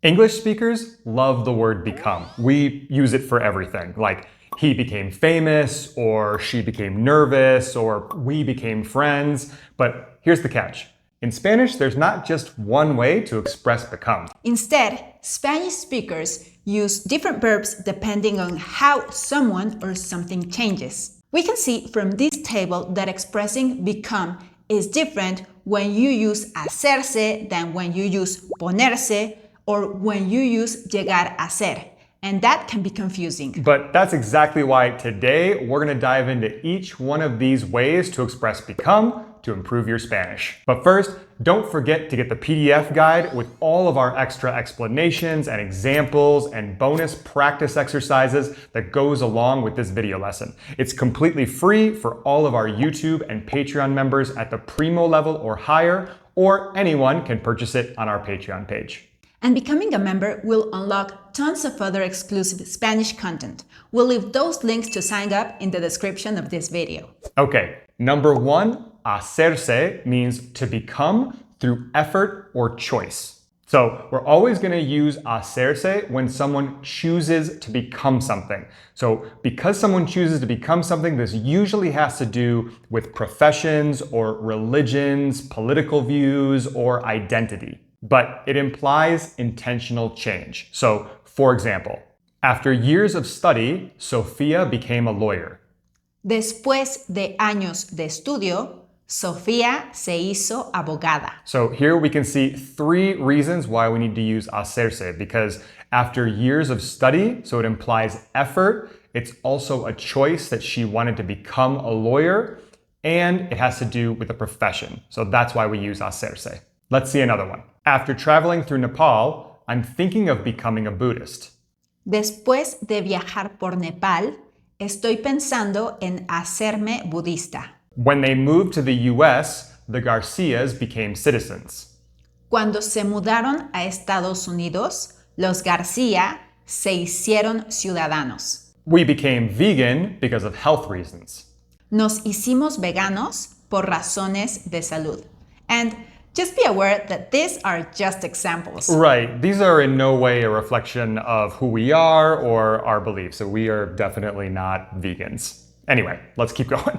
English speakers love the word become. We use it for everything, like he became famous, or she became nervous, or we became friends. But here's the catch. In Spanish, there's not just one way to express become. Instead, Spanish speakers use different verbs depending on how someone or something changes. We can see from this table that expressing become is different when you use hacerse than when you use ponerse or when you use llegar a ser. And that can be confusing. But that's exactly why today we're going to dive into each one of these ways to express become to improve your Spanish. But first, don't forget to get the PDF guide with all of our extra explanations and examples and bonus practice exercises that goes along with this video lesson. It's completely free for all of our YouTube and Patreon members at the Primo level or higher, or anyone can purchase it on our Patreon page. And becoming a member will unlock tons of other exclusive Spanish content. We'll leave those links to sign up in the description of this video. Okay, number one, hacerse means to become through effort or choice. So we're always going to use hacerse when someone chooses to become something. So because someone chooses to become something, this usually has to do with professions or religions, political views, or identity. But it implies intentional change. So, for example, after years of study, Sofía became a lawyer. Después de años de estudio, Sofía se hizo abogada. So here we can see three reasons why we need to use hacerse, because after years of study, so it implies effort, it's also a choice that she wanted to become a lawyer, and it has to do with a profession. So that's why we use hacerse. Let's see another one. After traveling through Nepal, I'm thinking of becoming a Buddhist. Después de viajar por Nepal, estoy pensando en hacerme budista. When they moved to the US, the Garcias became citizens. Cuando se mudaron a Estados Unidos, los García se hicieron ciudadanos. We became vegan because of health reasons. Nos hicimos veganos por razones de salud. And just be aware that these are just examples. Right. These are in no way a reflection of who we are or our beliefs. So we are definitely not vegans. Anyway, let's keep going.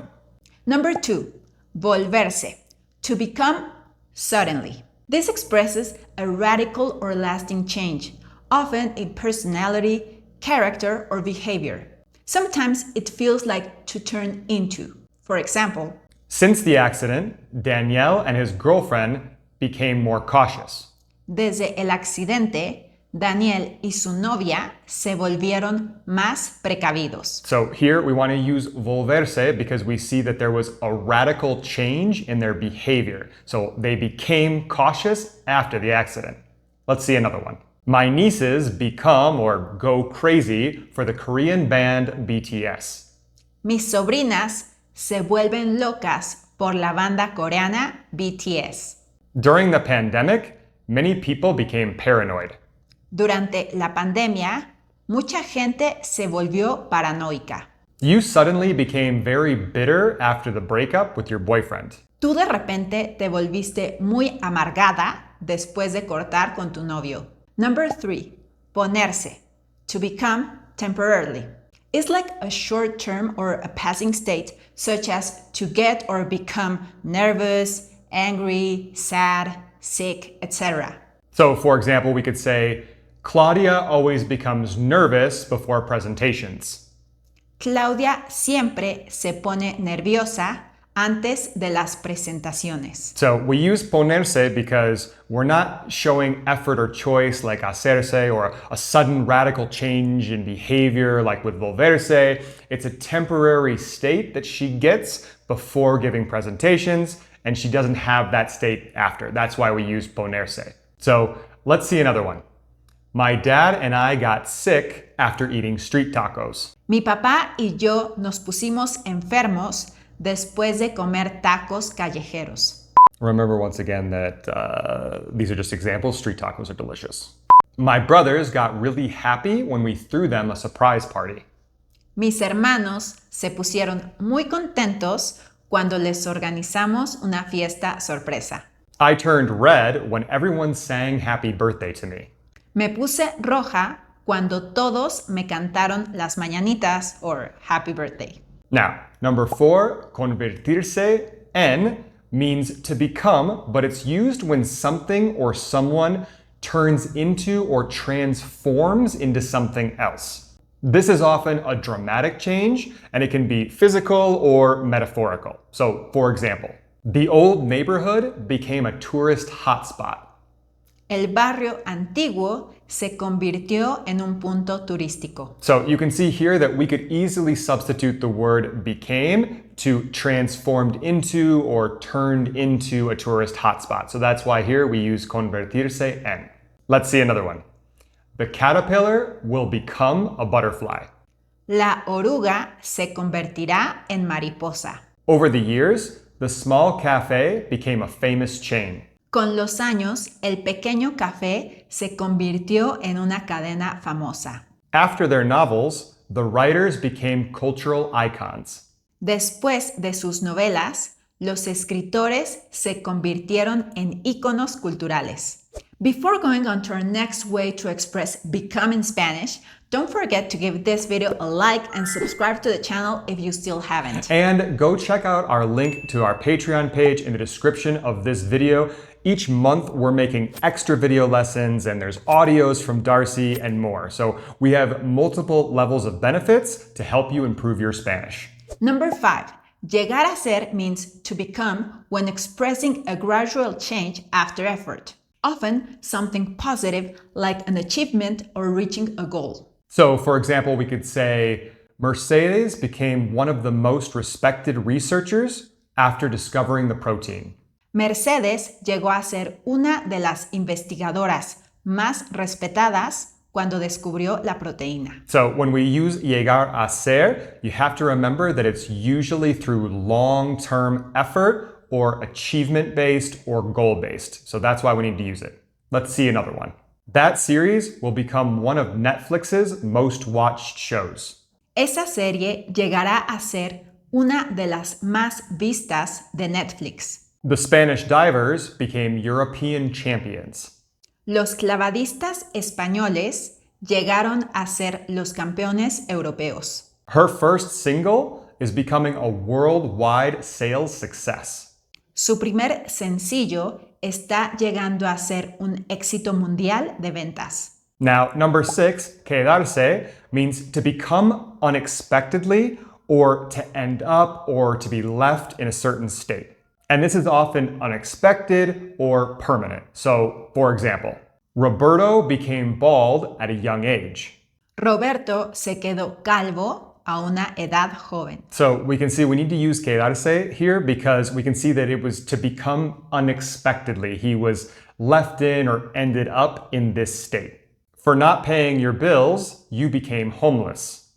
Number 2, volverse, to become suddenly. This expresses a radical or lasting change, often in personality, character, or behavior. Sometimes it feels like to turn into. For example, since the accident, Daniel and his girlfriend became more cautious. Desde el accidente, Daniel y su novia se volvieron más precavidos. So here we want to use volverse because we see that there was a radical change in their behavior. So they became cautious after the accident. Let's see another one. My nieces become or go crazy for the Korean band BTS. Mis sobrinas se vuelven locas por la banda coreana BTS. During the pandemic, many people became paranoid. Durante la pandemia, mucha gente se volvió paranoica. You suddenly became very bitter after the breakup with your boyfriend. Tú de repente te volviste muy amargada después de cortar con tu novio. Number 3, ponerse, to become temporarily. It's like a short term or a passing state, such as to get or become nervous, angry, sad, sick, etc. So, for example, we could say, Claudia always becomes nervous before presentations. Claudia siempre se pone nerviosa antes de las presentaciones. So we use ponerse because we're not showing effort or choice like hacerse or a sudden radical change in behavior like with volverse. It's a temporary state that she gets before giving presentations, and she doesn't have that state after. That's why we use ponerse. So let's see another one. My dad and I got sick after eating street tacos. Mi papá y yo nos pusimos enfermos después de comer tacos callejeros. Remember once again that these are just examples. Street tacos are delicious. My brothers got really happy when we threw them a surprise party. Mis hermanos se pusieron muy contentos cuando les organizamos una fiesta sorpresa. I turned red when everyone sang happy birthday to me. Me puse roja cuando todos me cantaron las mañanitas or happy birthday. Now, number 4, convertirse, en, means to become, but it's used when something or someone turns into or transforms into something else. This is often a dramatic change, and it can be physical or metaphorical. So, for example, the old neighborhood became a tourist hotspot. El barrio antiguo se convirtió en un punto turístico. So you can see here that we could easily substitute the word became to transformed into or turned into a tourist hotspot. So that's why here we use convertirse en. Let's see another one. The caterpillar will become a butterfly. La oruga se convertirá en mariposa. Over the years, the small cafe became a famous chain. Con los años, el pequeño café se convirtió en una cadena famosa. After their novels, the writers became cultural icons. Después de sus novelas, los escritores se convirtieron en íconos culturales. Before going on to our next way to express become in Spanish, don't forget to give this video a like and subscribe to the channel if you still haven't. And go check out our link to our Patreon page in the description of this video. Each month, we're making extra video lessons, and there's audios from Darcy and more. So we have multiple levels of benefits to help you improve your Spanish. Number 5. Llegar a ser means to become when expressing a gradual change after effort. Often something positive like an achievement or reaching a goal. So, for example, we could say, Mercedes became one of the most respected researchers after discovering the protein. Mercedes llegó a ser una de las investigadoras más respetadas cuando descubrió la proteína. So when we use llegar a ser, you have to remember that it's usually through long-term effort or achievement-based or goal-based. So that's why we need to use it. Let's see another one. That series will become one of Netflix's most watched shows. Esa serie llegará a ser una de las más vistas de Netflix. The Spanish divers became European champions. Los clavadistas españoles llegaron a ser los campeones europeos. Her first single is becoming a worldwide sales success. Su primer sencillo está llegando a ser un éxito mundial de ventas. Now, number 6, quedarse, means to become unexpectedly or to end up or to be left in a certain state. And this is often unexpected or permanent. So, for example, Roberto became bald at a young age. Roberto se quedó calvo a una edad joven. So we can see we need to use quedarse here because we can see that it was to become unexpectedly. He was left in or ended up in this state. For not paying your bills, you became homeless.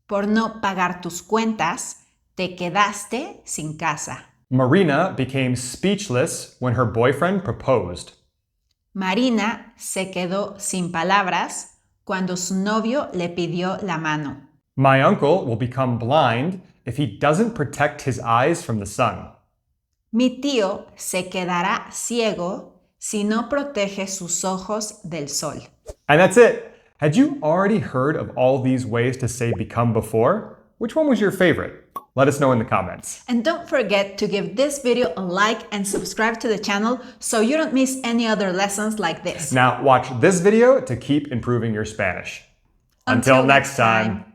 Por no pagar tus cuentas, te quedaste sin casa. Marina became speechless when her boyfriend proposed. Marina se quedó sin palabras cuando su novio le pidió la mano. My uncle will become blind if he doesn't protect his eyes from the sun. Mi tío se quedará ciego si no protege sus ojos del sol. And that's it. Had you already heard of all these ways to say become before? Which one was your favorite? Let us know in the comments. And don't forget to give this video a like and subscribe to the channel so you don't miss any other lessons like this. Now watch this video to keep improving your Spanish. Until next time.